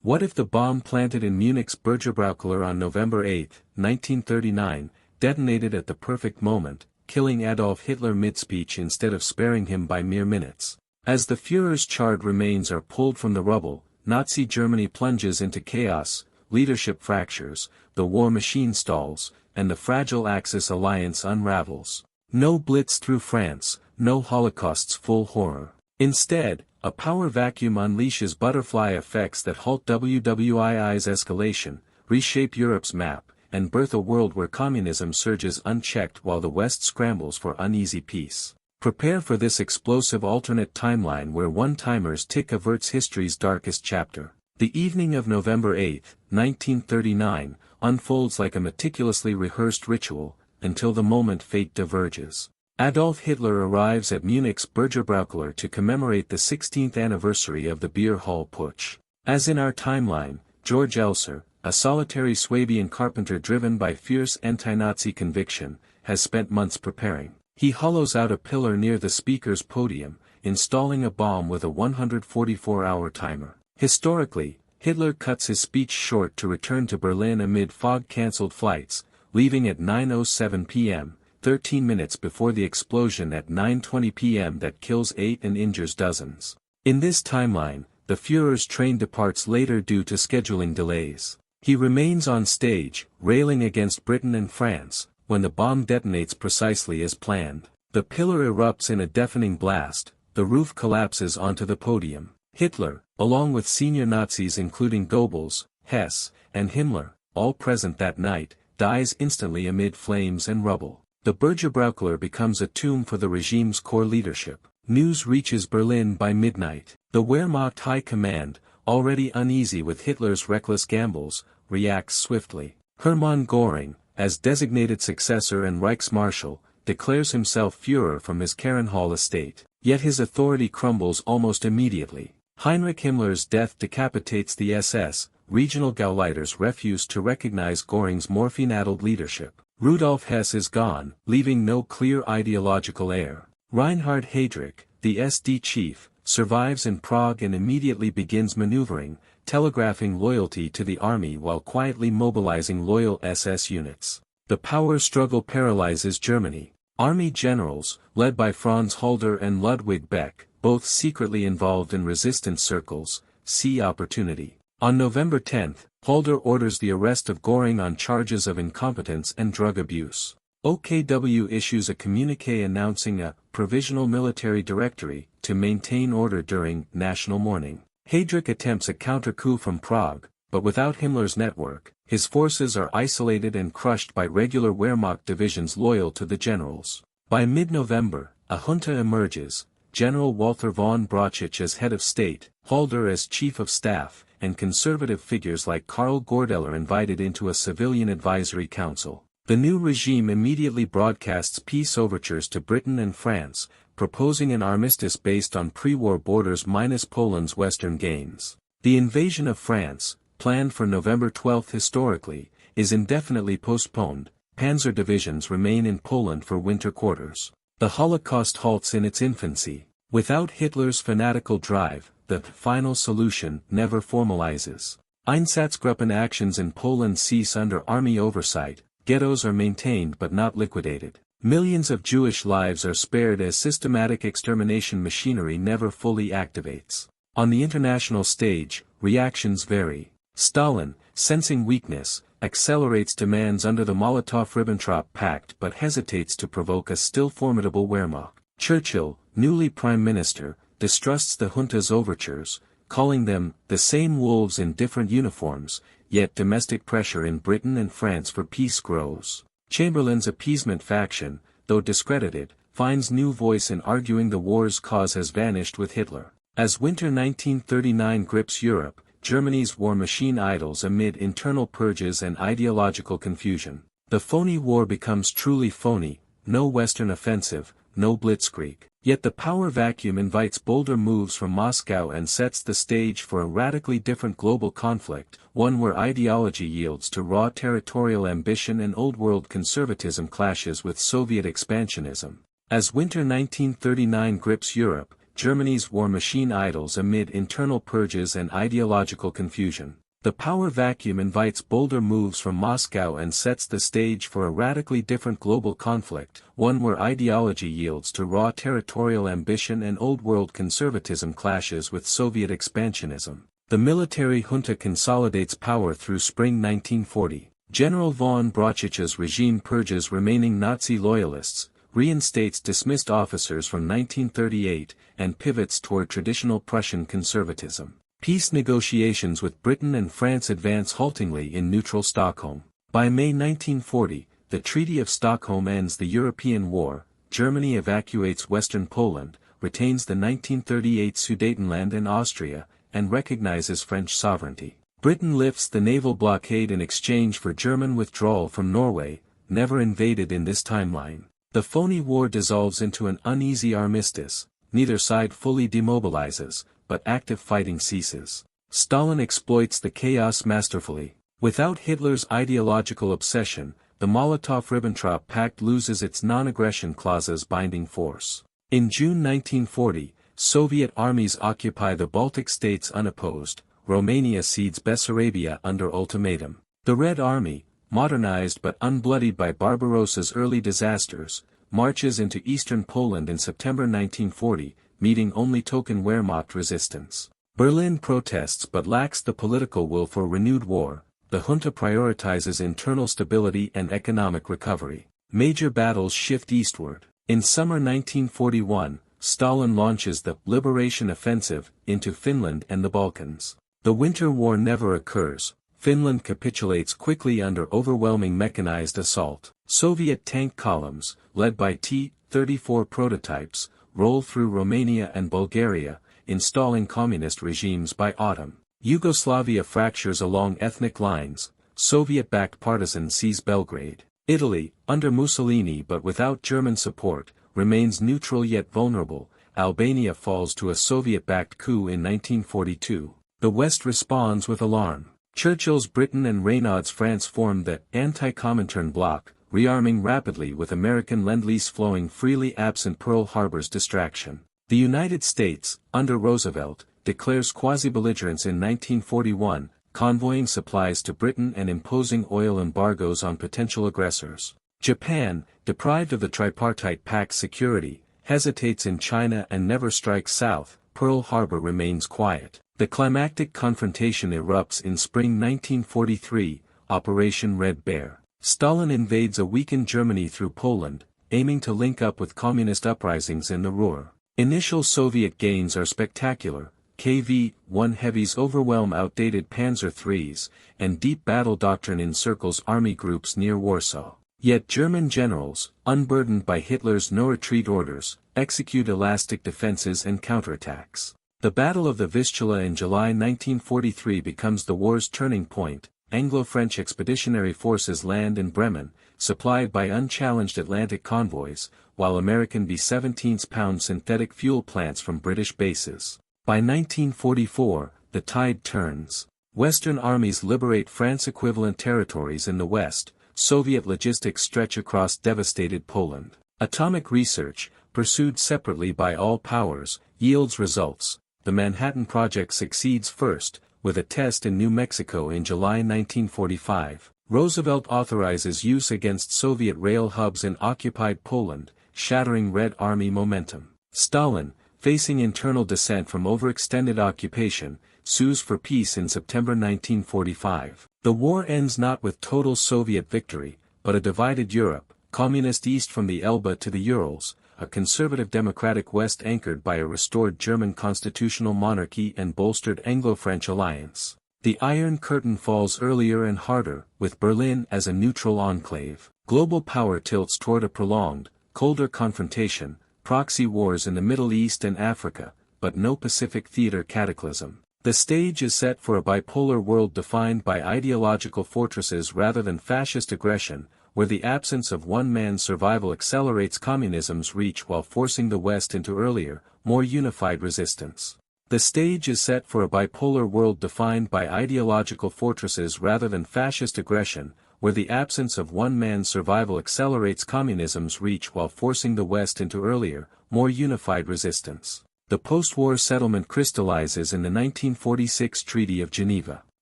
What if the bomb planted in Munich's Bergerbraukeller on November 8, 1939, detonated at the perfect moment, killing Adolf Hitler mid-speech instead of sparing him by mere minutes? As the Führer's charred remains are pulled from the rubble, Nazi Germany plunges into chaos, leadership fractures, the war machine stalls, and the fragile Axis alliance unravels. No blitz through France, no Holocaust's full horror. Instead, a power vacuum unleashes butterfly effects that halt WWII's escalation, reshape Europe's map, and birth a world where communism surges unchecked while the West scrambles for uneasy peace. Prepare for this explosive alternate timeline where one-timer's tick averts history's darkest chapter. The evening of November 8, 1939, unfolds like a meticulously rehearsed ritual, until the moment fate diverges. Adolf Hitler arrives at Munich's Bergerbraukeller to commemorate the 16th anniversary of the Beer Hall Putsch. As in our timeline, George Elser, a solitary Swabian carpenter driven by fierce anti-Nazi conviction, has spent months preparing. He hollows out a pillar near the speaker's podium, installing a bomb with a 144-hour timer. Historically, Hitler cuts his speech short to return to Berlin amid fog-cancelled flights, leaving at 9:07 p.m., 13 minutes before the explosion at 9:20 p.m. that kills 8 and injures dozens. In this timeline, the Führer's train departs later due to scheduling delays. He remains on stage, railing against Britain and France, when the bomb detonates precisely as planned. The pillar erupts in a deafening blast, the roof collapses onto the podium. Hitler, along with senior Nazis including Goebbels, Hess, and Himmler, all present that night, dies instantly amid flames and rubble. The Bergerbraukeller becomes a tomb for the regime's core leadership. News reaches Berlin by midnight. The Wehrmacht High Command, already uneasy with Hitler's reckless gambles, reacts swiftly. Hermann Göring, as designated successor and Reichsmarschall, declares himself Führer from his Karrenhall estate. Yet his authority crumbles almost immediately. Heinrich Himmler's death decapitates the SS, regional Gauleiters refuse to recognize Göring's morphine-addled leadership. Rudolf Hess is gone, leaving no clear ideological heir. Reinhard Heydrich, the SD chief, survives in Prague and immediately begins maneuvering, telegraphing loyalty to the army while quietly mobilizing loyal SS units. The power struggle paralyzes Germany. Army generals, led by Franz Halder and Ludwig Beck, both secretly involved in resistance circles, see opportunity. On November 10, Halder orders the arrest of Göring on charges of incompetence and drug abuse. OKW issues a communiqué announcing a provisional military directory to maintain order during national mourning. Heydrich attempts a counter-coup from Prague, but without Himmler's network, his forces are isolated and crushed by regular Wehrmacht divisions loyal to the generals. By mid-November, a junta emerges, General Walther von Brauchitsch as head of state, Halder as chief of staff, and conservative figures like Karl Gordeler invited into a civilian advisory council. The new regime immediately broadcasts peace overtures to Britain and France, proposing an armistice based on pre-war borders minus Poland's western gains. The invasion of France, planned for November 12 historically, is indefinitely postponed. Panzer divisions remain in Poland for winter quarters. The Holocaust halts in its infancy. Without Hitler's fanatical drive, the final solution never formalizes. Einsatzgruppen actions in Poland cease under army oversight, ghettos are maintained but not liquidated. Millions of Jewish lives are spared as systematic extermination machinery never fully activates. On the international stage, reactions vary. Stalin, sensing weakness, accelerates demands under the Molotov-Ribbentrop Pact but hesitates to provoke a still formidable Wehrmacht. Churchill, newly prime minister, distrusts the junta's overtures, calling them the same wolves in different uniforms, yet domestic pressure in Britain and France for peace grows. Chamberlain's appeasement faction, though discredited, finds new voice in arguing the war's cause has vanished with Hitler. As winter 1939 grips Europe, Germany's war machine idles amid internal purges and ideological confusion. The phony war becomes truly phony, no Western offensive, no Blitzkrieg. Yet the power vacuum invites bolder moves from Moscow and sets the stage for a radically different global conflict, one where ideology yields to raw territorial ambition and old-world conservatism clashes with Soviet expansionism. As winter 1939 grips Europe, Germany's war machine idles amid internal purges and ideological confusion. The power vacuum invites bolder moves from Moscow and sets the stage for a radically different global conflict, one where ideology yields to raw territorial ambition and old-world conservatism clashes with Soviet expansionism. The military junta consolidates power through spring 1940. General von Brauchich's regime purges remaining Nazi loyalists, reinstates dismissed officers from 1938, and pivots toward traditional Prussian conservatism. Peace negotiations with Britain and France advance haltingly in neutral Stockholm. By May 1940, the Treaty of Stockholm ends the European War, Germany evacuates western Poland, retains the 1938 Sudetenland and Austria, and recognizes French sovereignty. Britain lifts the naval blockade in exchange for German withdrawal from Norway, never invaded in this timeline. The phony war dissolves into an uneasy armistice, neither side fully demobilizes, but active fighting ceases. Stalin exploits the chaos masterfully. Without Hitler's ideological obsession, the Molotov-Ribbentrop Pact loses its non-aggression clause's binding force. In June 1940, Soviet armies occupy the Baltic states unopposed. Romania cedes Bessarabia under ultimatum. The Red Army, modernized but unbloodied by Barbarossa's early disasters, marches into eastern Poland in September 1940, meeting only token Wehrmacht resistance. Berlin protests but lacks the political will for renewed war. The junta prioritizes internal stability and economic recovery. Major battles shift eastward. In summer 1941, Stalin launches the Liberation Offensive into Finland and the Balkans. The Winter War never occurs. Finland capitulates quickly under overwhelming mechanized assault. Soviet tank columns, led by T-34 prototypes, roll through Romania and Bulgaria, installing communist regimes by autumn. Yugoslavia fractures along ethnic lines, Soviet-backed partisans seize Belgrade. Italy, under Mussolini but without German support, remains neutral yet vulnerable. Albania falls to a Soviet-backed coup in 1942. The West responds with alarm. Churchill's Britain and Reynaud's France form the anti-Comintern bloc, rearming rapidly with American lend-lease flowing freely absent Pearl Harbor's distraction. The United States, under Roosevelt, declares quasi-belligerence in 1941, convoying supplies to Britain and imposing oil embargoes on potential aggressors. Japan, deprived of the tripartite pact's security, hesitates in China and never strikes south. Pearl Harbor remains quiet. The climactic confrontation erupts in spring 1943, Operation Red Bear. Stalin invades a weakened Germany through Poland, aiming to link up with communist uprisings in the Ruhr. Initial Soviet gains are spectacular. KV-1 heavies overwhelm outdated Panzer IIIs, and deep battle doctrine encircles army groups near Warsaw. Yet German generals, unburdened by Hitler's no-retreat orders, execute elastic defenses and counterattacks. The Battle of the Vistula in July 1943 becomes the war's turning point. Anglo-French expeditionary forces land in Bremen, supplied by unchallenged Atlantic convoys, while American B-17 synthetic fuel plants from British bases. By 1944, the tide turns. Western armies liberate France-equivalent territories in the West. Soviet logistics stretch across devastated Poland. Atomic research, pursued separately by all powers, yields results. The Manhattan Project succeeds first, with a test in New Mexico in July 1945. Roosevelt authorizes use against Soviet rail hubs in occupied Poland, shattering Red Army momentum. Stalin, facing internal dissent from overextended occupation, sues for peace in September 1945. The war ends not with total Soviet victory, but a divided Europe, communist east from the Elbe to the Urals, a conservative democratic West anchored by a restored German constitutional monarchy and bolstered Anglo-French alliance. The Iron Curtain falls earlier and harder, with Berlin as a neutral enclave. Global power tilts toward a prolonged, colder confrontation, proxy wars in the Middle East and Africa, but no Pacific theater cataclysm. The stage is set for a bipolar world defined by ideological fortresses rather than fascist aggression, where the absence of one man's survival accelerates communism's reach while forcing the West into earlier, more unified resistance. The stage is set for a bipolar world defined by ideological fortresses rather than fascist aggression, where the absence of one man's survival accelerates communism's reach while forcing the West into earlier, more unified resistance. The post-war settlement crystallizes in the 1946 Treaty of Geneva.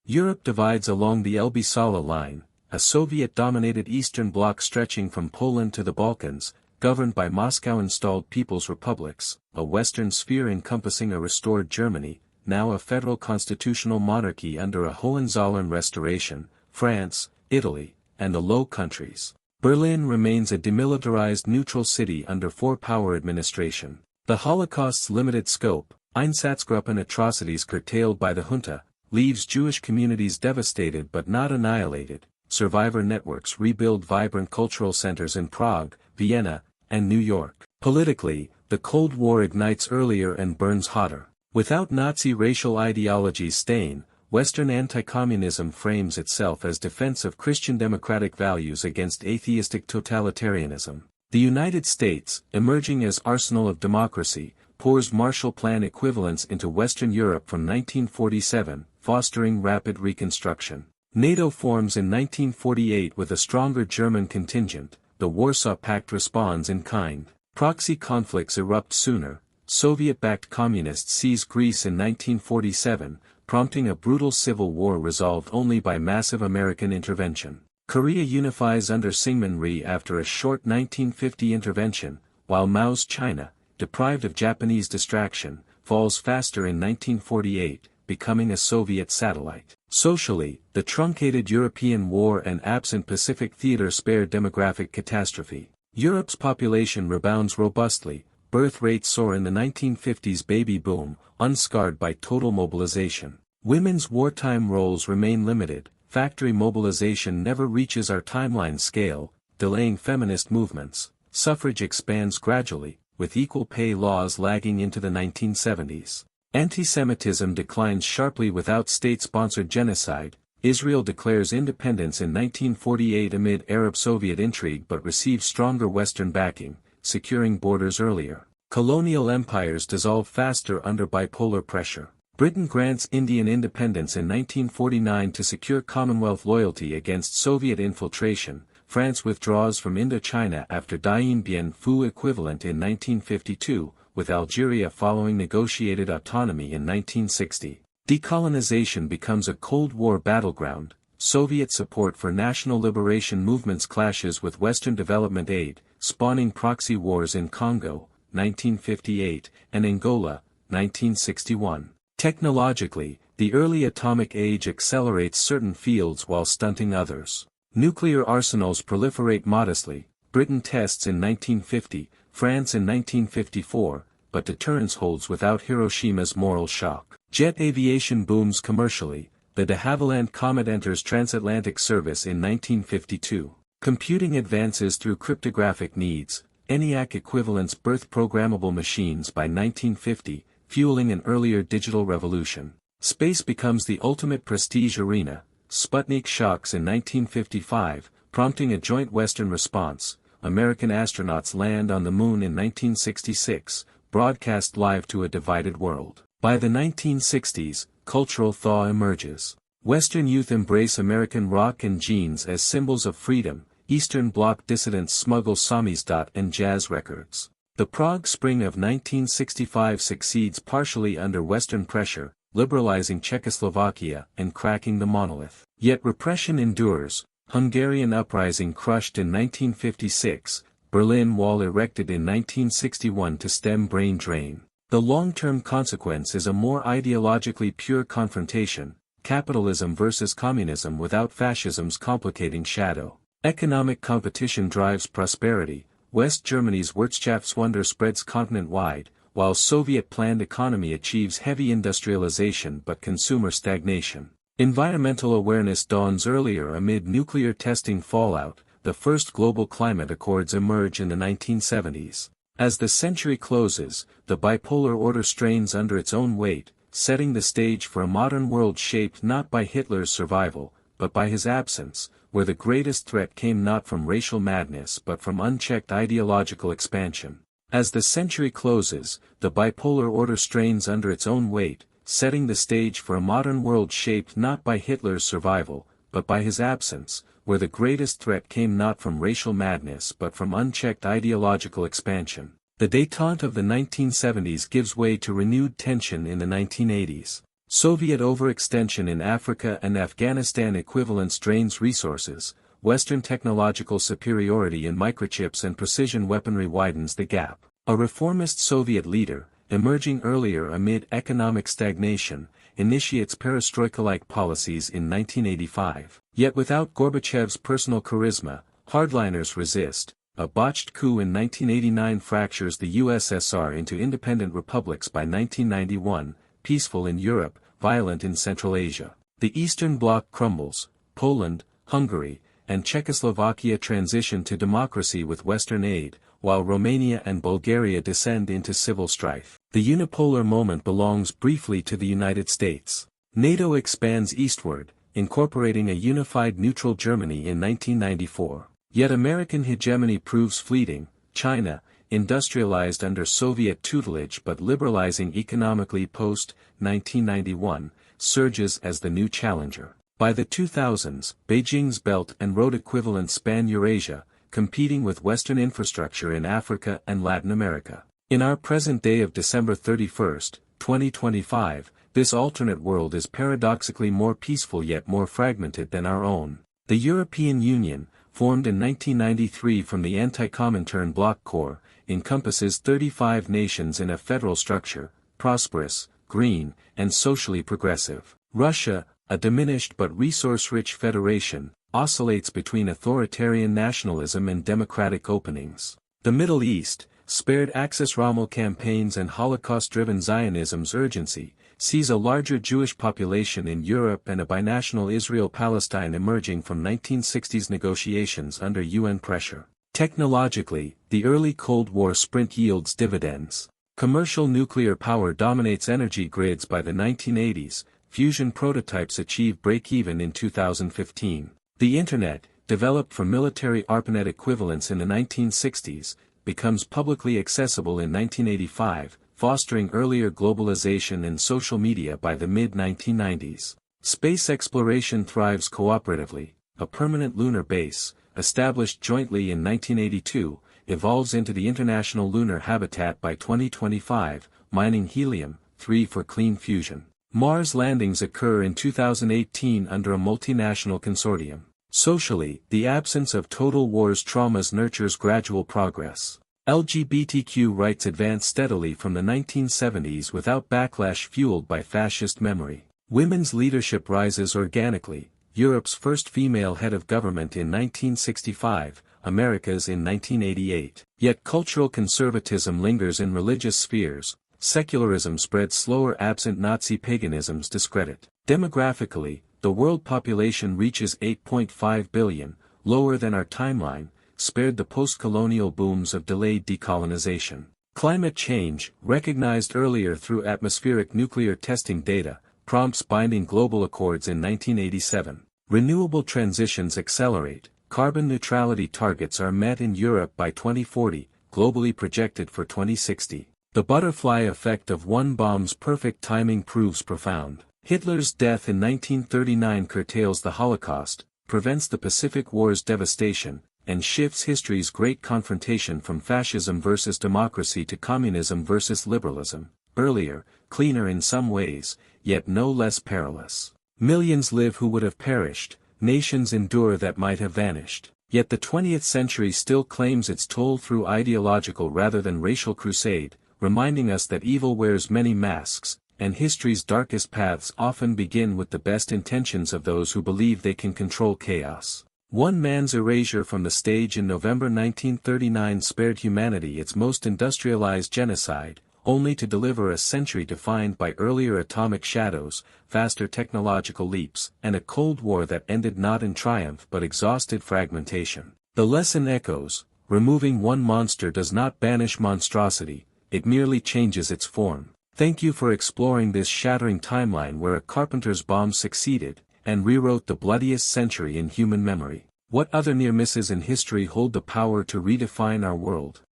Europe divides along the Elbe-Sala line, a Soviet-dominated Eastern Bloc stretching from Poland to the Balkans, governed by Moscow-installed People's Republics, a Western sphere encompassing a restored Germany, now a federal constitutional monarchy under a Hohenzollern restoration, France, Italy, and the Low Countries. Berlin remains a demilitarized neutral city under four-power administration. The Holocaust's limited scope, Einsatzgruppen atrocities curtailed by the junta, leaves Jewish communities devastated but not annihilated. Survivor networks rebuild vibrant cultural centers in Prague, Vienna, and New York. Politically, the Cold War ignites earlier and burns hotter. Without Nazi racial ideology's stain, Western anti-communism frames itself as defense of Christian democratic values against atheistic totalitarianism. The United States, emerging as arsenal of democracy, pours Marshall Plan equivalents into Western Europe from 1947, fostering rapid reconstruction. NATO forms in 1948 with a stronger German contingent, the Warsaw Pact responds in kind. Proxy conflicts erupt sooner. Soviet-backed communists seize Greece in 1947, prompting a brutal civil war resolved only by massive American intervention. Korea unifies under Syngman Rhee after a short 1950 intervention, while Mao's China, deprived of Japanese distraction, falls faster in 1948, becoming a Soviet satellite. Socially, the truncated European war and absent Pacific theater spare demographic catastrophe. Europe's population rebounds robustly, birth rates soar in the 1950s baby boom, unscarred by total mobilization. Women's wartime roles remain limited, factory mobilization never reaches our timeline scale, delaying feminist movements. Suffrage expands gradually, with equal pay laws lagging into the 1970s. Anti-Semitism declines sharply without state-sponsored genocide. Israel declares independence in 1948 amid Arab-Soviet intrigue but receives stronger Western backing, securing borders earlier. Colonial empires dissolve faster under bipolar pressure. Britain grants Indian independence in 1949 to secure Commonwealth loyalty against Soviet infiltration. France withdraws from Indochina after Dien Bien Phu equivalent in 1952, with Algeria following negotiated autonomy in 1960. Decolonization becomes a Cold War battleground. Soviet support for national liberation movements clashes with Western development aid, spawning proxy wars in Congo, 1958, and Angola, 1961. Technologically, the early atomic age accelerates certain fields while stunting others. Nuclear arsenals proliferate modestly. Britain tests in 1950, France in 1954, but deterrence holds without Hiroshima's moral shock. Jet aviation booms commercially. The de Havilland Comet enters transatlantic service in 1952. Computing advances through cryptographic needs. ENIAC equivalents birth programmable machines by 1950, fueling an earlier digital revolution. Space becomes the ultimate prestige arena. Sputnik shocks in 1955, prompting a joint Western response. American astronauts land on the Moon in 1966, broadcast live to a divided world. By the 1960s, cultural thaw emerges. Western youth embrace American rock and jeans as symbols of freedom. Eastern Bloc dissidents smuggle samizdat and jazz records. The Prague Spring of 1965 succeeds partially under Western pressure, liberalizing Czechoslovakia and cracking the monolith. Yet repression endures. Hungarian uprising crushed in 1956, Berlin Wall erected in 1961 to stem brain drain. The long-term consequence is a more ideologically pure confrontation, capitalism versus communism without fascism's complicating shadow. Economic competition drives prosperity. West Germany's Wirtschaftswunder spreads continent-wide, while Soviet planned economy achieves heavy industrialization but consumer stagnation. Environmental awareness dawns earlier amid nuclear testing fallout. The first global climate accords emerge in the 1970s. As the century closes, the bipolar order strains under its own weight, setting the stage for a modern world shaped not by Hitler's survival, but by his absence, where the greatest threat came not from racial madness but from unchecked ideological expansion. As the century closes, the bipolar order strains under its own weight, setting the stage for a modern world shaped not by Hitler's survival, but by his absence, where the greatest threat came not from racial madness but from unchecked ideological expansion. The détente of the 1970s gives way to renewed tension in the 1980s. Soviet overextension in Africa and Afghanistan equivalence drains resources, Western technological superiority in microchips and precision weaponry widens the gap. A reformist Soviet leader, emerging earlier amid economic stagnation, initiates perestroika-like policies in 1985. Yet without Gorbachev's personal charisma, hardliners resist. A botched coup in 1989 fractures the USSR into independent republics by 1991, peaceful in Europe, violent in Central Asia. The Eastern Bloc crumbles, Poland, Hungary, and Czechoslovakia transition to democracy with Western aid, while Romania and Bulgaria descend into civil strife. The unipolar moment belongs briefly to the United States. NATO expands eastward, incorporating a unified neutral Germany in 1994. Yet American hegemony proves fleeting. China, industrialized under Soviet tutelage but liberalizing economically post-1991, surges as the new challenger. By the 2000s, Beijing's Belt and Road equivalents span Eurasia, competing with Western infrastructure in Africa and Latin America. In our present day of December 31, 2025, this alternate world is paradoxically more peaceful yet more fragmented than our own. The European Union, formed in 1993 from the anti-Comintern Bloc Corps, encompasses 35 nations in a federal structure, prosperous, green, and socially progressive. Russia, a diminished but resource-rich federation, oscillates between authoritarian nationalism and democratic openings. The Middle East, spared Axis Rommel campaigns and Holocaust-driven Zionism's urgency, sees a larger Jewish population in Europe and a binational Israel-Palestine emerging from 1960s negotiations under UN pressure. Technologically, the early Cold War sprint yields dividends. Commercial nuclear power dominates energy grids by the 1980s, fusion prototypes achieve break-even in 2015. The Internet, developed for military ARPANET equivalents in the 1960s, becomes publicly accessible in 1985, fostering earlier globalization and social media by the mid-1990s. Space exploration thrives cooperatively. A permanent lunar base, established jointly in 1982, evolves into the International Lunar Habitat by 2025, mining helium-3 for clean fusion. Mars landings occur in 2018 under a multinational consortium. Socially, the absence of total war's traumas nurtures gradual progress. LGBTQ rights advance steadily from the 1970s without backlash fueled by fascist memory. Women's leadership rises organically, Europe's first female head of government in 1965, America's in 1988. Yet cultural conservatism lingers in religious spheres, secularism spreads slower absent Nazi paganism's discredit. Demographically, the world population reaches 8.5 billion, lower than our timeline, spared the post-colonial booms of delayed decolonization. Climate change, recognized earlier through atmospheric nuclear testing data, prompts binding global accords in 1987. Renewable transitions accelerate, carbon neutrality targets are met in Europe by 2040, globally projected for 2060. The butterfly effect of one bomb's perfect timing proves profound. Hitler's death in 1939 curtails the Holocaust, prevents the Pacific War's devastation, and shifts history's great confrontation from fascism versus democracy to communism versus liberalism, earlier, cleaner in some ways, yet no less perilous. Millions live who would have perished, nations endure that might have vanished. Yet the 20th century still claims its toll through ideological rather than racial crusade, reminding us that evil wears many masks, and history's darkest paths often begin with the best intentions of those who believe they can control chaos. One man's erasure from the stage in November 1939 spared humanity its most industrialized genocide, only to deliver a century defined by earlier atomic shadows, faster technological leaps, and a Cold War that ended not in triumph but exhausted fragmentation. The lesson echoes: removing one monster does not banish monstrosity, it merely changes its form. Thank you for exploring this shattering timeline where a carpenter's bomb succeeded, and rewrote the bloodiest century in human memory. What other near misses in history hold the power to redefine our world?